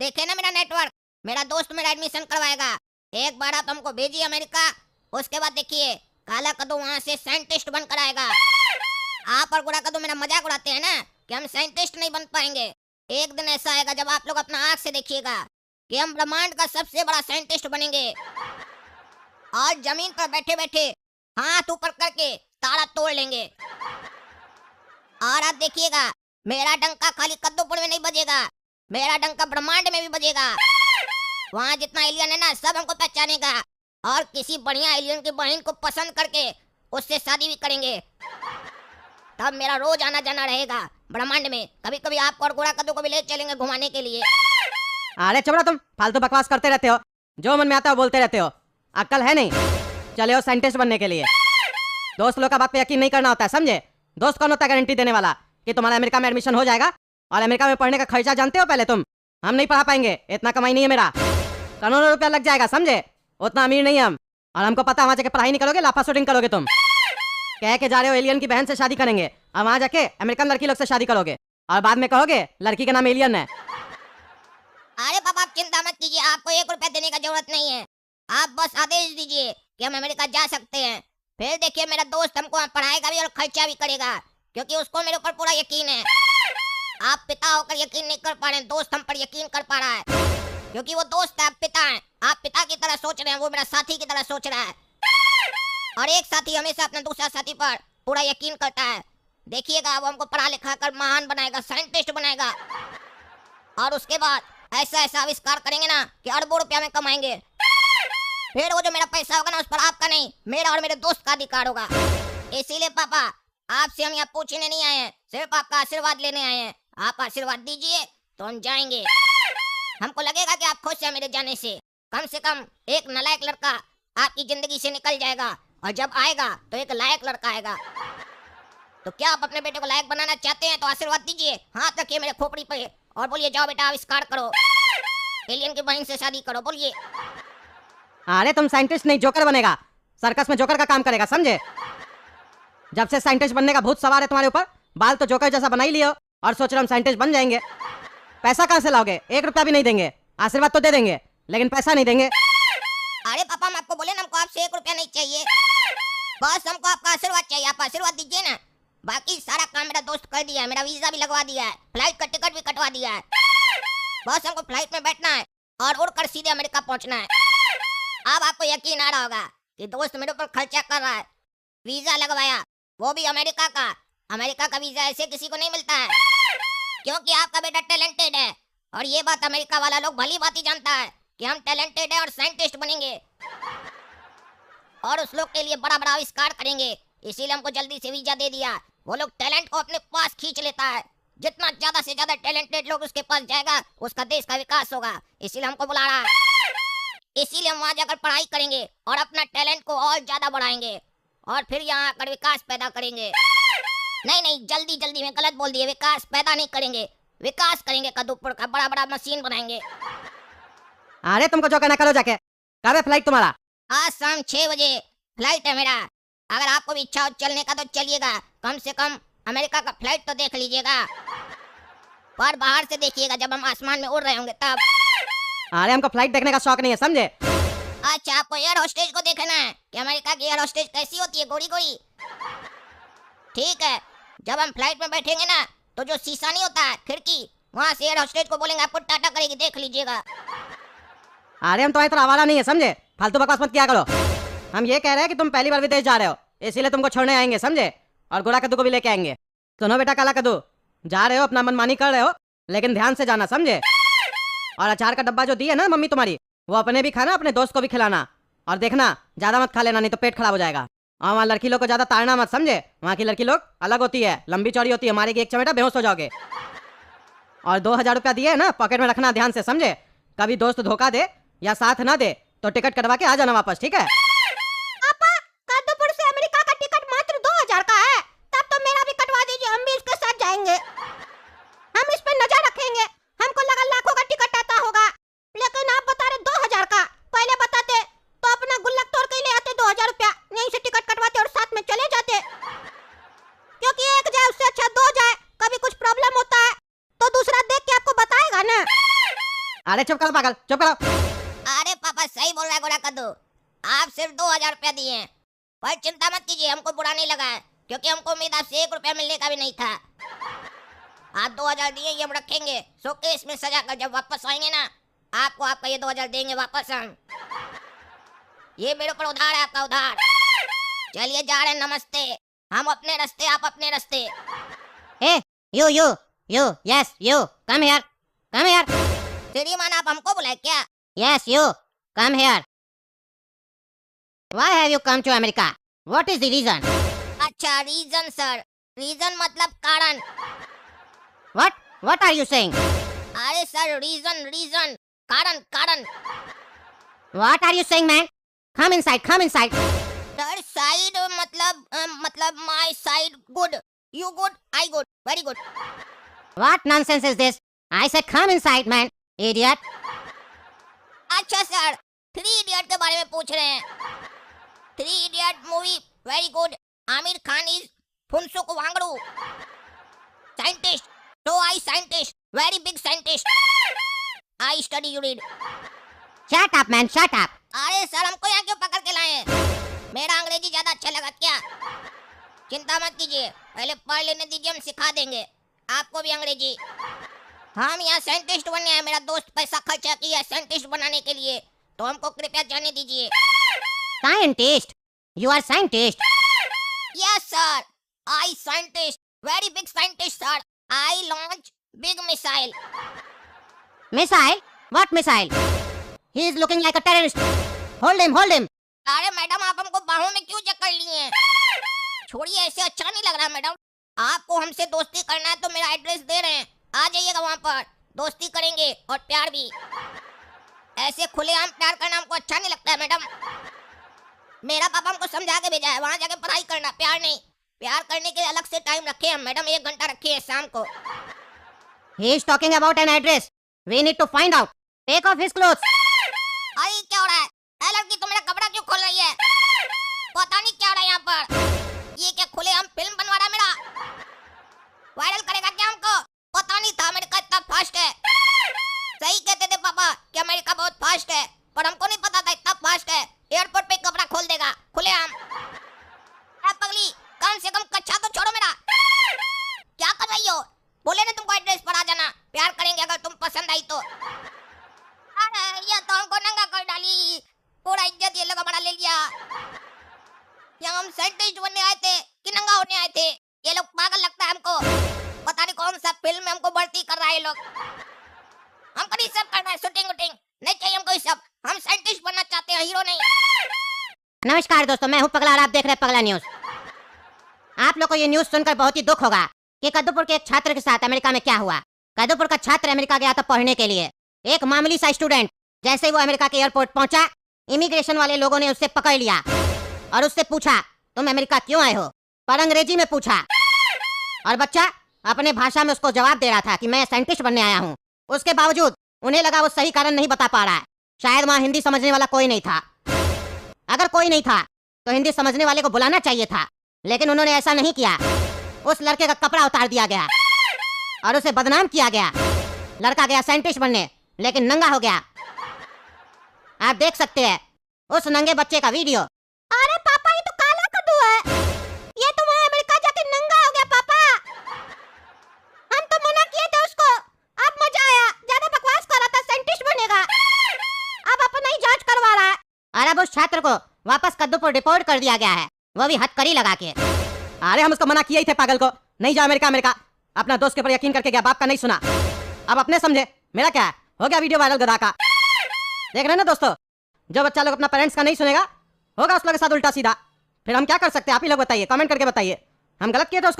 देखे ना मेरा नेटवर्क, मेरा दोस्त मेरा एडमिशन करवाएगा। एक बार आप हमको भेजिए अमेरिका, उसके बाद देखिए काला कद्दू वहाँ से साइंटिस्ट बनकर आएगा। आप और गोरा कद्दू मेरा मजाक उड़ाते हैं ना कि हम साइंटिस्ट नहीं बन पाएंगे। एक दिन ऐसा आएगा जब आप लोग अपना आंख से देखिएगा कि हम ब्रह्मांड का सबसे बड़ा साइंटिस्ट बनेंगे और जमीन पर बैठे बैठे हाथ ऊपर करके तारा तोड़ लेंगे। और आप देखिएगा मेरा डंका खाली कद्दूपुर में नहीं बजेगा, मेरा डंका ब्रह्मांड में भी बजेगा। वहाँ जितना एलियन है ना सब हमको पहचानेगा और किसी बढ़िया एलियन की बहन को पसंद करके उससे शादी भी करेंगे। तब मेरा रोज आना जाना रहेगा ब्रह्मांड में। कभी कभी आपको और गोरा कद्दू को भी ले चलेंगे घुमाने के लिए। अरे चबड़ा, तुम फालतू बकवास करते रहते हो, जो मन में आता है बोलते रहते हो, अक्ल है नहीं। चले हो साइंटिस्ट बनने के लिए। दोस्त लोग का बात पे यकीन नहीं करना होता है, समझे? दोस्त कौन होता है गारंटी देने वाला कि तुम्हारा अमेरिका में एडमिशन हो जाएगा? और अमेरिका में पढ़ने का खर्चा जानते हो पहले तुम? हम नहीं पढ़ा पाएंगे, इतना कमाई नहीं है मेरा, करोड़ों रुपया लग जाएगा, समझे? उतना अमीर नहीं हम। और हमको पता है वहाँ जाके पढ़ाई नहीं करोगे, लाफा शूटिंग करोगे तुम। कह के जा रहे हो एलियन की बहन से शादी करेंगे और वहाँ जाके अमेरिकन लड़की लोग से शादी करोगे और बाद में कहोगे लड़की का नाम एलियन है। अरे पापा आप चिंता मत कीजिए, आपको 1 रुपया देने का जरूरत नहीं है। आप बस आदेश दीजिए कि हम अमेरिका जा सकते हैं। फिर देखिए मेरा दोस्त हमको वहाँ पढ़ाएगा भी और खर्चा भी करेगा, क्योंकि उसको मेरे ऊपर पूरा यकीन है। आप पिता होकर यकीन नहीं कर पा रहे हैं, दोस्त हम पर यकीन कर पा रहा है, क्योंकि वो दोस्त है, आप पिता हैं। आप पिता की तरह सोच रहे हैं, वो मेरा साथी की तरह सोच रहा है। और एक साथी हमेशा अपने दूसरा साथी पर पूरा यकीन करता है। देखिएगा वो हमको पढ़ा लिखा कर महान बनाएगा, साइंटिस्ट बनाएगा और उसके बाद ऐसा ऐसा आविष्कार करेंगे ना कि अरबों रुपया में कमाएंगे। फिर वो जो मेरा पैसा होगा ना उस पर आपका नहीं, मेरा और मेरे दोस्त का अधिकार होगा। इसीलिए पापा आपसे हम यहाँ पूछने नहीं आए हैं, सिर्फ आपका आशीर्वाद लेने आए हैं। आप आशीर्वाद दीजिए तो हम जाएंगे। हमको लगेगा कि आप खुश हैं मेरे जाने से कम एक नालायक लड़का आपकी जिंदगी से निकल जाएगा और जब आएगा तो एक लायक लड़का आएगा। तो क्या आप अपने बेटे को लायक बनाना चाहते हैं? तो आशीर्वाद दीजिए, हाथ रखिए मेरे खोपड़ी पे और बोलिए जाओ बेटा आविष्कार करो, एलियन की बहन से शादी करो, बोलिए। अरे तुम साइंटिस्ट नहीं जोकर बनेगा, सर्कस में जोकर का काम करेगा, समझे? जब से साइंटिस्ट बनने का भूत सवार है तुम्हारे ऊपर, बाल तो जोकर जैसा बना ही लियो और सोच रहे हम साइंटिस्ट बन जाएंगे। पैसा कहाँ से लाओगे? 1 रुपया भी नहीं देंगे। आशीर्वाद तो दे देंगे लेकिन पैसा नहीं देंगे। अरे पापा हम आपको बोले ना हमको आपसे 1 रुपया नहीं चाहिए, बस हमको आपका आशीर्वाद चाहिए। आप आशीर्वाद दीजिए ना, बाकी सारा काम मेरा दोस्त कर दिया है। मेरा वीजा भी लगवा दिया है, फ्लाइट का टिकट भी कटवा दिया है। बस हमको फ्लाइट में बैठना है और उड़कर सीधे अमेरिका पहुंचना है। अब आपको यकीन आ रहा होगा कि दोस्त मेरे ऊपर खर्चा कर रहा है। वीजा लगवाया, वो भी अमेरिका का। अमेरिका का वीजा ऐसे किसी को नहीं मिलता है, क्योंकि आपका बेटा टैलेंटेड है। और ये बात अमेरिका वाला लोग भली बात ही जानता है कि हम टैलेंटेड है और साइंटिस्ट बनेंगे और उस लोग के लिए बड़ा बड़ा आविष्कार करेंगे। इसीलिए हमको जल्दी से वीजा दे दिया। वो लोग टैलेंट को अपने पास खींच लेता है। जितना ज्यादा से ज्यादा टैलेंटेड लोग उसके पास जाएगा उसका देश का विकास होगा। इसीलिए हमको बुला रहा है। इसीलिए हम वहाँ जाकर पढ़ाई करेंगे और अपना टैलेंट को और ज्यादा बढ़ाएंगे और फिर यहाँ आकर विकास पैदा करेंगे। नहीं जल्दी जल्दी में गलत बोल दिए, विकास पैदा नहीं करेंगे, विकास करेंगे। कद्दूपुर का बड़ा बड़ा मशीन बनाएंगे। अरे तुमको जो कहना करो जाके। कब है फ्लाइट तुम्हारा? आज शाम 6 बजे फ्लाइट है मेरा। अगर आपको भी इच्छा हो चलने का तो चलिएगा, कम से कम अमेरिका का फ्लाइट तो देख लीजिएगा, पर बाहर से देखिएगा जब हम आसमान में उड़ रहे होंगे तब। अरे हमको फ्लाइट देखने का शौक नहीं है, समझे? अच्छा आपको एयर होस्टेज को देखना है कि अमेरिका की एयर होस्टेज कैसी होती है, गोरी गोरी। ठीक है, जब हम फ्लाइट में बैठेंगे ना तो जो शीशा नहीं होता है खिड़की, वहाँ से एयर होस्टेज को बोलेंगे आपको टाटा करेगी, देख लीजिएगा। अरे हम तुम्हारी तरह आवारा नहीं है, समझे? फालतू बकवास मत किया करो। हम ये कह रहे हैं कि तुम पहली बार विदेश जा रहे हो, इसीलिए तुमको छोड़ने आएंगे, समझे? और गोरा कद्दू को भी लेके आएंगे। सुनो बेटा काला कद्दू, जा रहे हो अपना मनमानी कर रहे हो, लेकिन ध्यान से जाना, समझे? और अचार का डब्बा जो दी है ना मम्मी तुम्हारी, वो अपने भी खाना, अपने दोस्त को भी खिलाना। और देखना ज्यादा मत खा लेना, नहीं तो पेट खराब हो जाएगा। और वहाँ लड़की लोग को ज्यादा ताड़ना मत, समझे? वहाँ की लड़की लोग अलग होती है, लंबी चौड़ी होती है, मारेगी एक चमेटा बेहोश हो जाओगे। और 2000 रुपया दिए है ना, पॉकेट में रखना ध्यान से, समझे? कभी दोस्त धोखा दे या साथ ना दे तो टिकट कटवा के आ जाना वापस, ठीक है? पापा कद्दूपुर से अमेरिका का टिकट मात्र 2000 का है, तब तो मेरा भी कटवा दीजिए, हम भी इसके साथ जाएंगे। हम इस पे नजर रखेंगे। हमको लगा लाखों का टिकट आता होगा, लेकिन आप बता रहे 2000 का। पहले बताते तो अपना गुल्लक तोड़ के ले आते 2000 रुपया, यहीं से टिकट कटवाते और साथ में चले जाते। क्योंकि एक जाए उससे अच्छा 2 जाए, कभी कुछ प्रॉब्लम होता है तो दूसरा देख के आपको बताएगा ना। अरे चुप करो पागल, चुप करो। अरे पापा सही बोल रहा है गोरा कद्दू, आप सिर्फ 2000 रुपया दिए हैं, पर चिंता मत कीजिए, हमको बुरा नहीं लगा है, क्योंकि हमको उम्मीद आपसे 1 रुपया मिलने का भी नहीं था। आप 2000 दिए, ये हम रखेंगे शोकेस में सजा कर, जब वापस आएंगे ना आपको आपका ये 2000 देंगे वापस हम। ये मेरे ऊपर उधार है, आपका उधार। चलिए जा रहे हैं, नमस्ते। हम अपने रास्ते, आप अपने रास्ते। ए you yes you come here श्रीमान आप हमको बुलाए क्या? yes you come here why have you come to America what is the reason अच्छा रीजन सर, रीजन मतलब कारण। what are you saying अरे सर रीजन रीजन, कारण कारण। what are you saying man come inside sir side मतलब my side good, you good, I good, very good. what nonsense is this I said come inside man idiot अच्छा sir, 3 idiot के बारे में पूछ रहे हैं। 3 idiot movie very good. Aamir Khan is Phunsukh Wangdu, scientist, तो I scientist, very big scientist. I study you read. shut up man shut up अरे sir हमको यहाँ क्यों पकड़ के लाए हैं? मेरा अंग्रेजी ज्यादा अच्छा लगा क्या? चिंता मत कीजिए, पहले पढ़ लेने दीजिए, हम सिखा देंगे आपको भी अंग्रेजी। हम यहाँ साइंटिस्ट बनने आए, मेरा दोस्त पैसा खर्चा किया साइंटिस्ट बनाने के लिए, तो हमको कृपया जाने दीजिए। scientist you are scientist yes sir, I scientist, very big scientist sir. I launch big missile. missile what missile he is looking like a terrorist hold him अरे मैडम आप हमको बाहों में क्यों जकड़ लिए हैं? छोड़िए, ऐसे अच्छा नहीं लग रहा मैडम। आपको हमसे दोस्ती करना है तो मेरा एड्रेस दे रहे हैं, आ जाइएगा वहाँ पर, दोस्ती करेंगे और प्यार भी। ऐसे खुलेआम प्यार करना हमको अच्छा नहीं लगता है मैडम। मेरा पापा हमको समझा के भेजा है, वहाँ जाके पढ़ाई करना, प्यार नहीं। प्यार करने के लिए अलग से टाइम रखे हैं मैडम, 1 घंटा रखे हैं शाम को। he is talking about an address we need to find out take off his clothes अरे क्या हो रहा है? ए लड़की तो मेरा कपड़ा क्यों खोल रही है? पता नहीं क्या हो रहा है यहाँ पर। ये क्या खुलेआम फिल्म बनवा रहा है मेरा? वायरल करेगा क्या हमको? पता नहीं था अमेरिका इतना फास्ट है। सही कहते थे पापा कि अमेरिका बहुत फास्ट है, पर हमको नहीं पता था इतना फास्ट है। एयरपोर्ट पे कपड़ा खोल देगा खुलेआम। ए पगली, कम से कम कच्चा तो छोड़ो मेरा। क्या कर रही हो? बोले ना तुमको एड्रेस पर आ जाना, प्यार करेंगे अगर तुम पसंद आई तो। अरे ये तो हमको नंगा कर डाली, पूरा इज्जत ये लोग हमारा ले लिया। यहाँ हम साइंटिस्ट बनने आए थे कि नंगा होने आए थे? ये लोग पागल लगता है हमको। पता नहीं कौन सा फिल्म में हमको भर्ती कर रहा है ये लोग। हमको नहीं सब करना है, शूटिंग वूटिंग नहीं चाहिए हमको ये सब। हम साइंटिस्ट बनना चाहते हैं, हीरो नहीं। नमस्कार दोस्तों, मैं हूं पगला और आप देख रहे हैं पगला न्यूज। आप लोग को ये न्यूज सुनकर बहुत ही दुख होगा कि कद्दूपुर के एक छात्र के साथ अमेरिका में क्या हुआ। कद्दूपुर का छात्र अमेरिका गया था पढ़ने के लिए। एक मामूली सा स्टूडेंट जैसे ही वो अमेरिका के एयरपोर्ट पहुंचा, इमिग्रेशन वाले लोगों ने उससे पकड़ लिया और उससे पूछा तुम अमेरिका क्यों आए हो, पर अंग्रेजी में पूछा। और बच्चा अपने भाषा में उसको जवाब दे रहा था कि मैं साइंटिस्ट बनने आया हूँ। उसके बावजूद उन्हें लगा वो सही कारण नहीं बता पा रहा है। शायद वहाँ हिंदी समझने वाला कोई नहीं था। अगर कोई नहीं था तो हिंदी समझने वाले को बुलाना चाहिए था, लेकिन उन्होंने ऐसा नहीं किया। उस लड़के का कपड़ा उतार दिया गया और उसे बदनाम किया गया। लड़का गया साइंटिस्ट बनने, लेकिन नंगा हो गया। आप देख सकते हैं उस नंगे बच्चे का वीडियो। अरे पापा, ये तो काला कद्दू है, ये तो वहाँ अमेरिका जाके नंगा हो गया पापा। हम तो मना किए थे उसको, अब मजा आया। ज्यादा बकवास कर रहा था, साइंटिस्ट बनेगा, अब अपना ही जांच करवा रहा है। और अब उस छात्र को वापस कद्दूपुर डिपोर्ट कर दिया गया है, वो भी हथकड़ी लगा के। अरे हम उसको मना किए ही थे पागल को, नहीं जा अमेरिका। अपना दोस्त के ऊपर यकीन करके गया, बाप का नहीं सुना। अब अपने समझे, मेरा क्या है, हो गया वीडियो वायरल गधा का। देख रहे हैं ना दोस्तों, जो बच्चा लोग अपना पेरेंट्स का नहीं सुनेगा, होगा उस लोग के साथ उल्टा सीधा। फिर हम क्या कर सकते हैं, आप ही लोग बताइए, कमेंट करके बताइए। हम गलत किए थे उसको